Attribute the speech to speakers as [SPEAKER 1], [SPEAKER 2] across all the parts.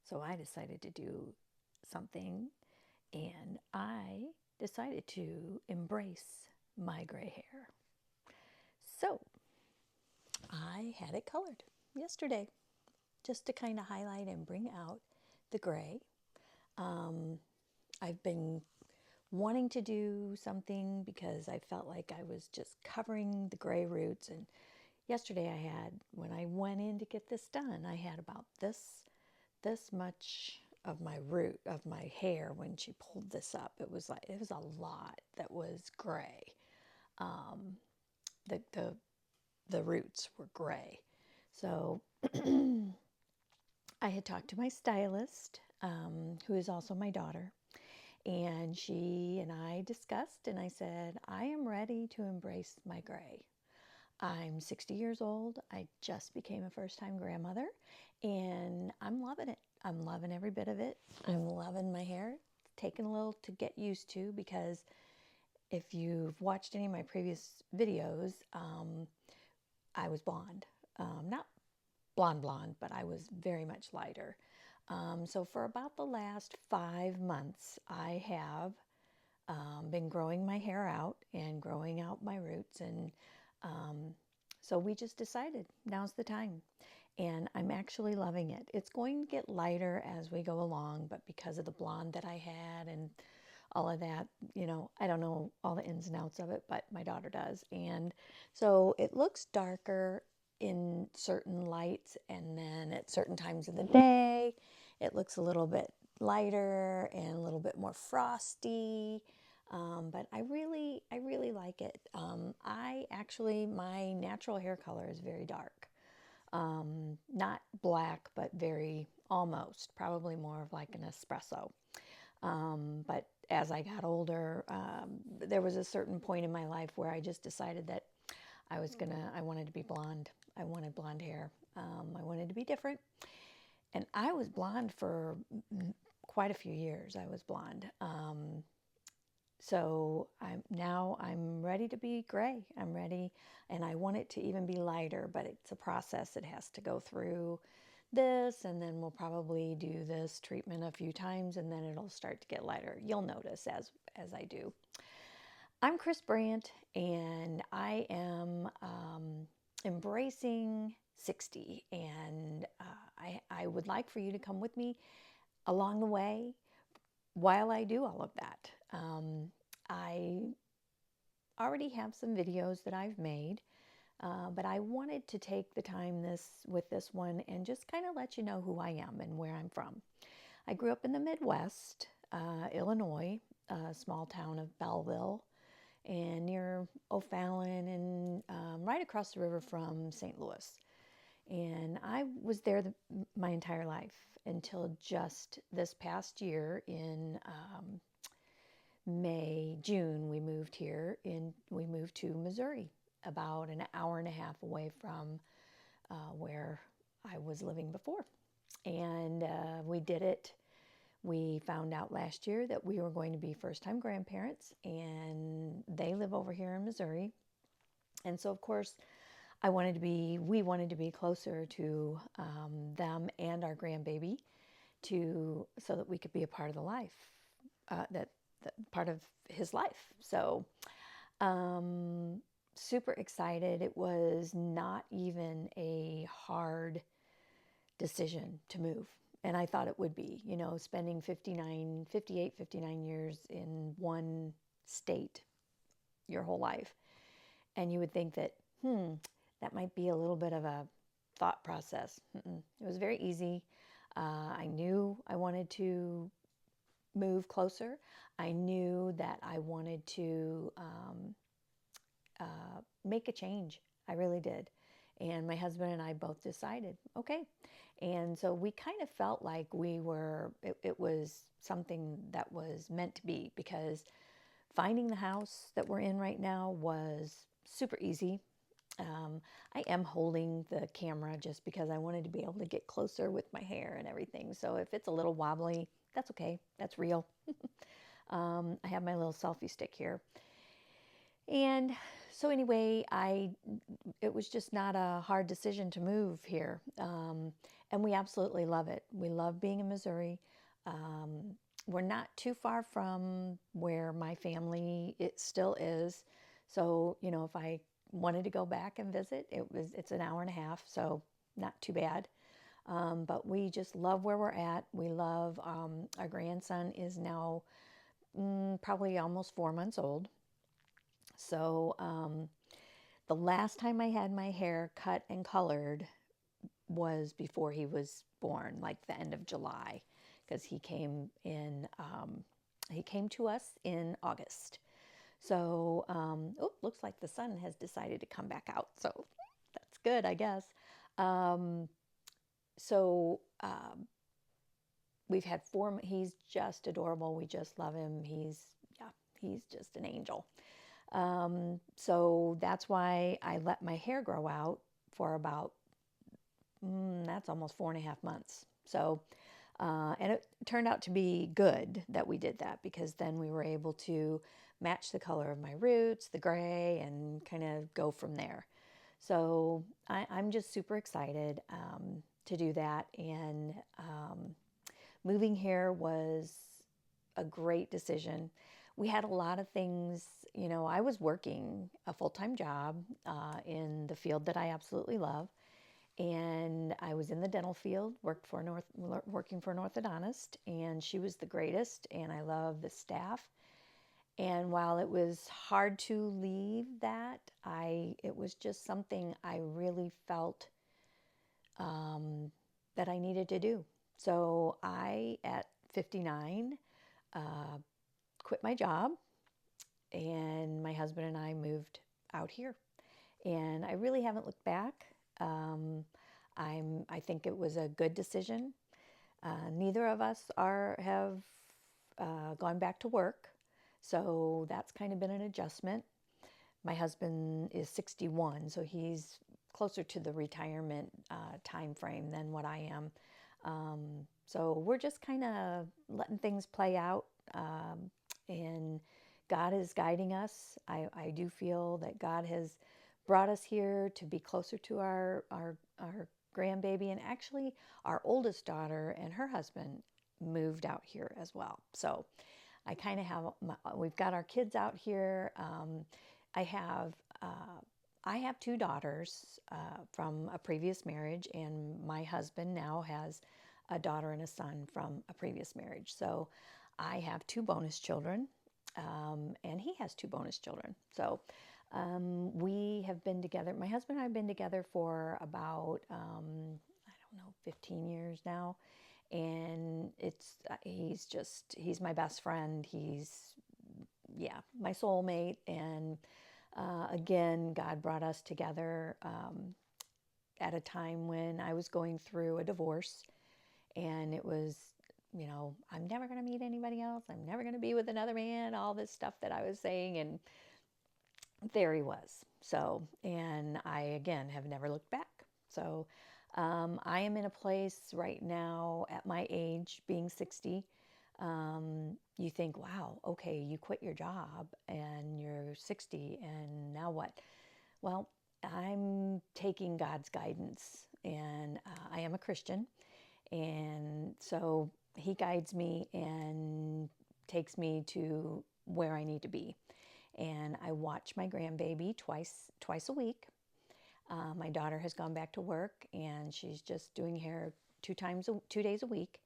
[SPEAKER 1] So I decided to do something, and I decided to embrace my gray hair. So I had it colored yesterday just to kind of highlight and bring out the gray. I've been wanting to do something because I felt like I was just covering the gray roots. And yesterday when I went in to get this done, I had about this much of my root of my hair when she pulled this up. It was a lot that was gray. The the the roots were gray. So I had talked to my stylist, who is also my daughter, and she and I discussed, and I said, I am ready to embrace my gray. I'm 60 years old. I just became a first-time grandmother, and I'm loving it. I'm loving every bit of it. I'm loving my hair. It's taken a little to get used to because if you've watched any of my previous videos, I was blonde. Not blonde, but I was very much lighter. So for about the last 5 months, I have been growing my hair out and growing out my roots. And so we just decided now's the time. And I'm actually loving it. It's going to get lighter as we go along, but because of the blonde that I had and all of that, I don't know all the ins and outs of it, but my daughter does. And so it looks darker in certain lights, and then at certain times of the day, it looks a little bit lighter and a little bit more frosty. But I really like it. My natural hair color is very dark. Not black, but very almost, probably more of like an espresso. But as I got older, there was a certain point in my life where I just decided that I wanted to be blonde. I wanted blonde hair. I wanted to be different. And I was blonde for quite a few years. I was blonde. So I'm ready to be gray. I'm ready, and I want it to even be lighter, but it's a process. It has to go through this, and then we'll probably do this treatment a few times, and then it'll start to get lighter. You'll notice as I do. I'm Chris Brandt, and I am embracing 60, and I would like for you to come with me along the way while I do all of that. I already have some videos that I've made, but I wanted to take the time with this one and just kind of let you know who I am and where I'm from. I grew up in the Midwest, Illinois, a small town of Belleville, and near O'Fallon, and right across the river from St. Louis. And I was there my entire life until just this past year in June, we moved here. We moved to Missouri, about an hour and a half away from where I was living before. And we did it. We found out last year that we were going to be first-time grandparents, and they live over here in Missouri. And so, of course, we wanted to be closer to them and our grandbaby, so that we could be a part of the life, that part of his life. So, super excited. It was not even a hard decision to move. And I thought it would be, spending 59 years in one state your whole life. And you would think that, that might be a little bit of a thought process. It was very easy. I knew I wanted to move closer. I knew that I wanted to make a change. I really did. And my husband and I both decided, okay. And so we kind of felt like it was something that was meant to be, because finding the house that we're in right now was super easy. I am holding the camera just because I wanted to be able to get closer with my hair and everything. So if it's a little wobbly, that's okay. That's real. I have my little selfie stick here. And So anyway, it was just not a hard decision to move here, and we absolutely love it. We love being in Missouri. Um, we're not too far from where my family it still is, so if I wanted to go back and visit, it's an hour and a half, so not too bad. But we just love where we're at. We love our grandson is now probably almost 4 months old. So the last time I had my hair cut and colored was before he was born, like the end of July, because he came to us in August. So, looks like the sun has decided to come back out. So that's good, I guess. Um, so we've had four. He's just adorable. We just love him. He's just an angel. So that's why I let my hair grow out for about, that's almost 4.5 months. So, and it turned out to be good that we did that because then we were able to match the color of my roots, the gray, and kind of go from there. So I'm just super excited to do that. And moving here was a great decision. We had a lot of things, I was working a full-time job in the field that I absolutely love. And I was in the dental field, working for an orthodontist, and she was the greatest, and I love the staff. And while it was hard to leave that, it was just something I really felt that I needed to do. So I, at 59, uh, quit my job, and my husband and I moved out here. And I really haven't looked back. I think it was a good decision. Neither of us have gone back to work, so that's kind of been an adjustment. My husband is 61, so he's closer to the retirement time frame than what I am. So we're just kind of letting things play out, and God is guiding us. I do feel that God has brought us here to be closer to our grandbaby, and actually our oldest daughter and her husband moved out here as well. So I kind of we've got our kids out here. I have uh, I have two daughters from a previous marriage, and my husband now has a daughter and a son from a previous marriage. So I have two bonus children, and he has two bonus children. So we have been together. My husband and I have been together for about, I don't know, 15 years now. And he's my best friend. Yeah, my soulmate. And again, God brought us together at a time when I was going through a divorce. And it was, I'm never going to meet anybody else. I'm never going to be with another man, all this stuff that I was saying. And there he was. So, and I, again, have never looked back. So, I am in a place right now at my age, being 60. You think, wow, okay, you quit your job and you're 60, and now what? Well, I'm taking God's guidance, and I am a Christian. And so he guides me and takes me to where I need to be. And I watch my grandbaby twice a week. My daughter has gone back to work, and she's just doing hair 2 days a week.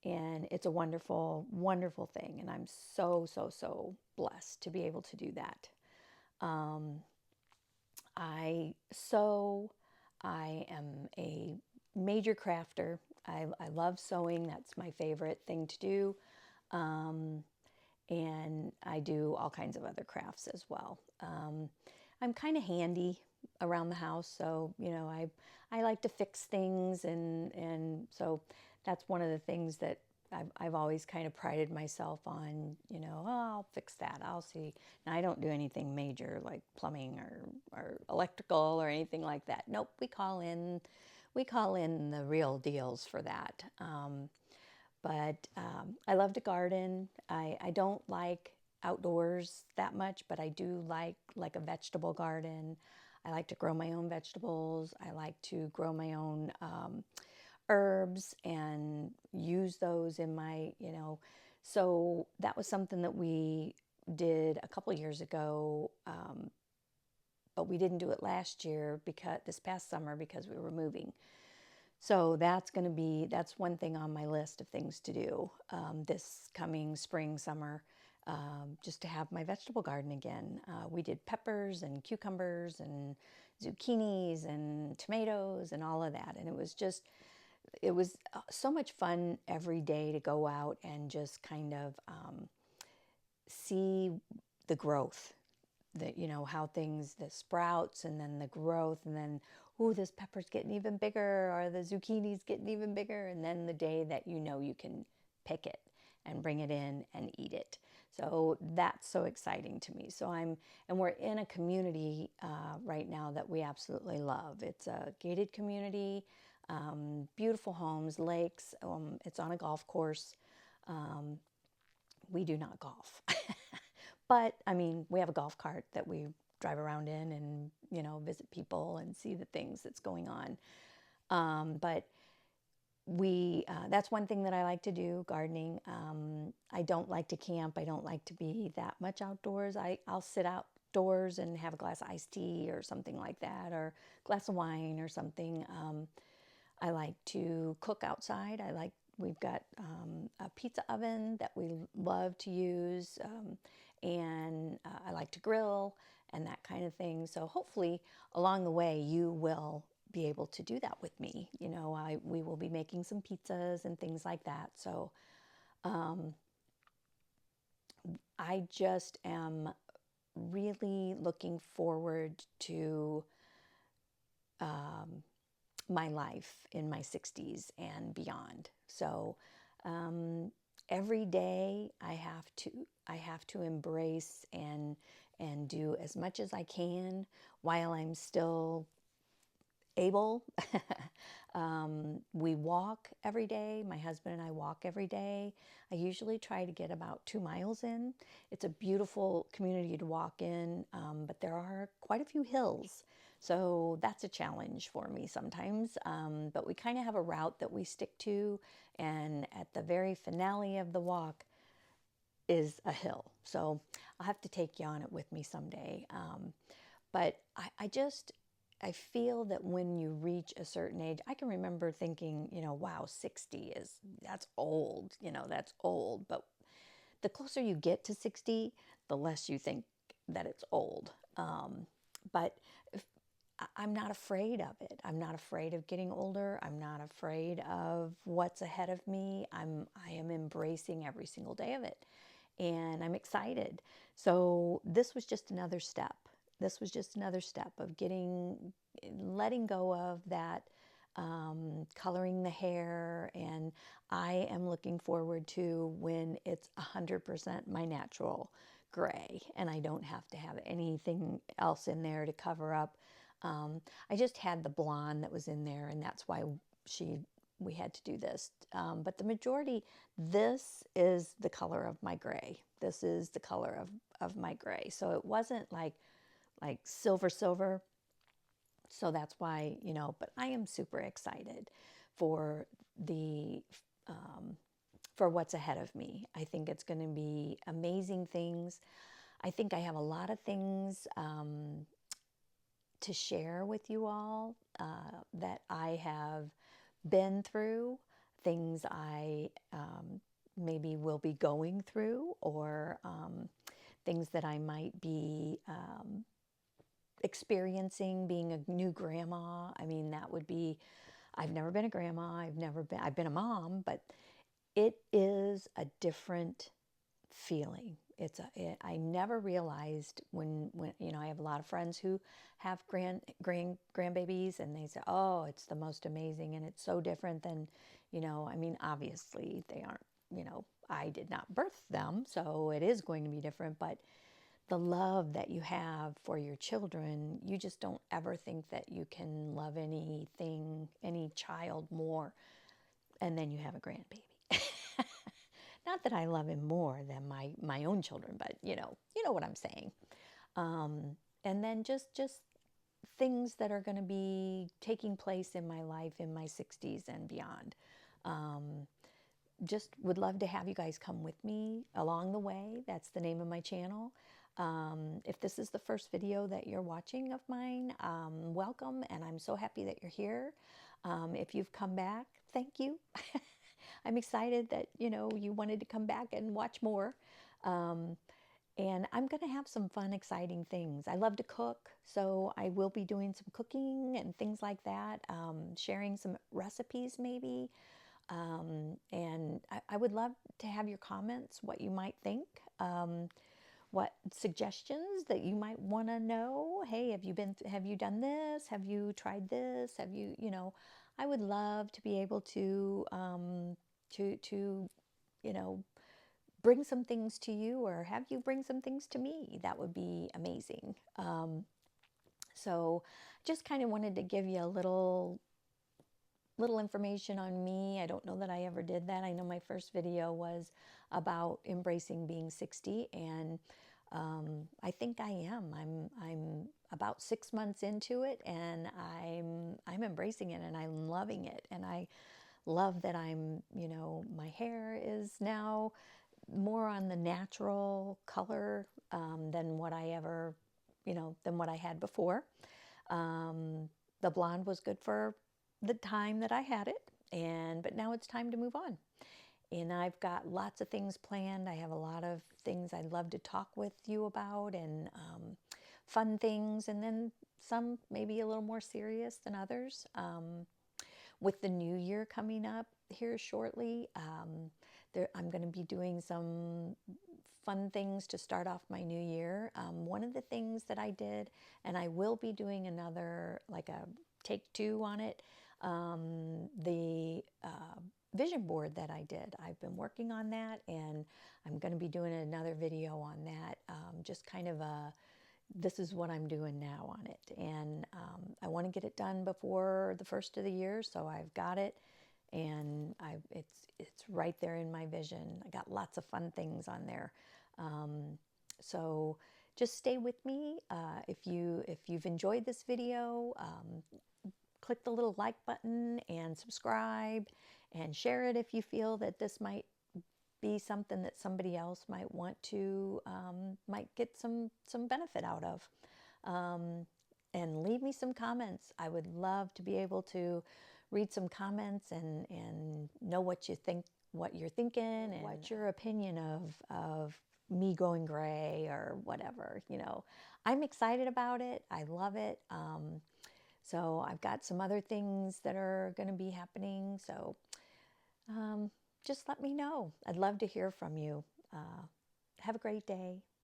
[SPEAKER 1] And it's a wonderful, wonderful thing. And I'm so, so, so blessed to be able to do that. Um, I sew. I am a major crafter. I love sewing. That's my favorite thing to do. Um, and I do all kinds of other crafts as well. I'm kind of handy around the house, so I like to fix things, and so that's one of the things that I've always kind of prided myself on. Oh, I'll fix that. I'll see. Now I don't do anything major like plumbing or electrical or anything like that. Nope, we call in the real deals for that. But I love to garden. I don't like outdoors that much, but I do like a vegetable garden. I like to grow my own vegetables. I like to grow my own herbs and use those in my, so that was something that we did a couple of years ago, but we didn't do it last year because this past summer because we were moving. So that's one thing on my list of things to do this coming spring, summer, just to have my vegetable garden again. We did peppers and cucumbers and zucchinis and tomatoes and all of that. And it was so much fun every day to go out and just kind of see the growth, how things, the sprouts and then the growth, and then, ooh, this pepper's getting even bigger, or the zucchini's getting even bigger, and then the day that you can pick it and bring it in and eat it. So that's so exciting to me. And we're in a community right now that we absolutely love. It's a gated community, beautiful homes, lakes. It's on a golf course. We do not golf. But I mean, we have a golf cart that we drive around in and, visit people and see the things that's going on. But that's one thing that I like to do, gardening. I don't like to camp. I don't like to be that much outdoors. I'll sit outdoors and have a glass of iced tea or something like that, or a glass of wine or something. I like to cook outside. We've got a pizza oven that we love to use, and I like to grill and that kind of thing. So hopefully along the way you will be able to do that with me. We will be making some pizzas and things like that. So I just am really looking forward to my life in my 60s and beyond. So every day I have to embrace and do as much as I can while I'm still able. We walk every day. My husband and I walk every day. I usually try to get about 2 miles in. It's a beautiful community to walk in, but there are quite a few hills. So that's a challenge for me sometimes. But we kind of have a route that we stick to. And at the very finale of the walk is a hill. So I'll have to take you on it with me someday. But I feel that when you reach a certain age, I can remember thinking, wow, 60 that's old, that's old. But the closer you get to 60, the less you think that it's old. But I'm not afraid of it. I'm not afraid of getting older. I'm not afraid of what's ahead of me. I am embracing every single day of it. And I'm excited. So this was just another step. This was just another step of letting go of that, coloring the hair. And I am looking forward to when it's 100% my natural gray and I don't have to have anything else in there to cover up. I just had the blonde that was in there, and that's why we had to do this. But the majority, this is the color of my gray. This is the color of my gray. So it wasn't like silver. So that's why, but I am super excited for for what's ahead of me. I think it's going to be amazing things. I think I have a lot of things to share with you all that I have been through, things I maybe will be going through, or things that I might be experiencing being a new grandma. I mean, I've never been a grandma. I've been a mom, but it is a different feeling. I never realized when I have a lot of friends who have grandbabies, and they say, oh, it's the most amazing, and it's so different than, I mean, obviously they aren't, I did not birth them, so it is going to be different, but the love that you have for your children, you just don't ever think that you can love any child more, and then you have a grandbaby. Not that I love him more than my own children, but you know what I'm saying. And then just things that are going to be taking place in my life in my 60s and beyond. Um, just would love to have you guys come with me along the way. That's the name of my channel. If this is the first video that you're watching of mine, welcome, and I'm so happy that you're here. If you've come back, thank you. I'm excited that you wanted to come back and watch more. Um, and I'm going to have some fun, exciting things. I love to cook, so I will be doing some cooking and things like that, sharing some recipes maybe. And I would love to have your comments, what you might think, what suggestions that you might want to know. Hey, have you done this? Have you tried this? I would love to be able to bring some things to you, or have you bring some things to me. That would be amazing. So just kind of wanted to give you a little information on me. I don't know that I ever did that. I know my first video was about embracing being 60, and I think I am. I'm about 6 months into it, and I'm embracing it, and I'm loving it, and I love that my hair is now more on the natural color than what I ever, than what I had before. The blonde was good for the time that I had it, but now it's time to move on. And I've got lots of things planned. I have a lot of things I'd love to talk with you about, and fun things, and then some maybe a little more serious than others. With the new year coming up here shortly, I'm going to be doing some fun things to start off my new year. One of the things that I did, and I will be doing another, like a take two on it, the vision board that I did. I've been working on that, and I'm going to be doing another video on that, just kind of this is what I'm doing now on it. And I want to get it done before the first of the year, so I've got it, and it's right there in my vision. I got lots of fun things on there. So just stay with me. If you've enjoyed this video, click the little like button and subscribe, and share it if you feel that this might be something that somebody else might want to, might get some benefit out of. And leave me some comments. I would love to be able to read some comments and know what you think, what you're thinking, and what your opinion of me going gray or whatever. I'm excited about it. I love it. So I've got some other things that are going to be happening. So just let me know. I'd love to hear from you. Have a great day.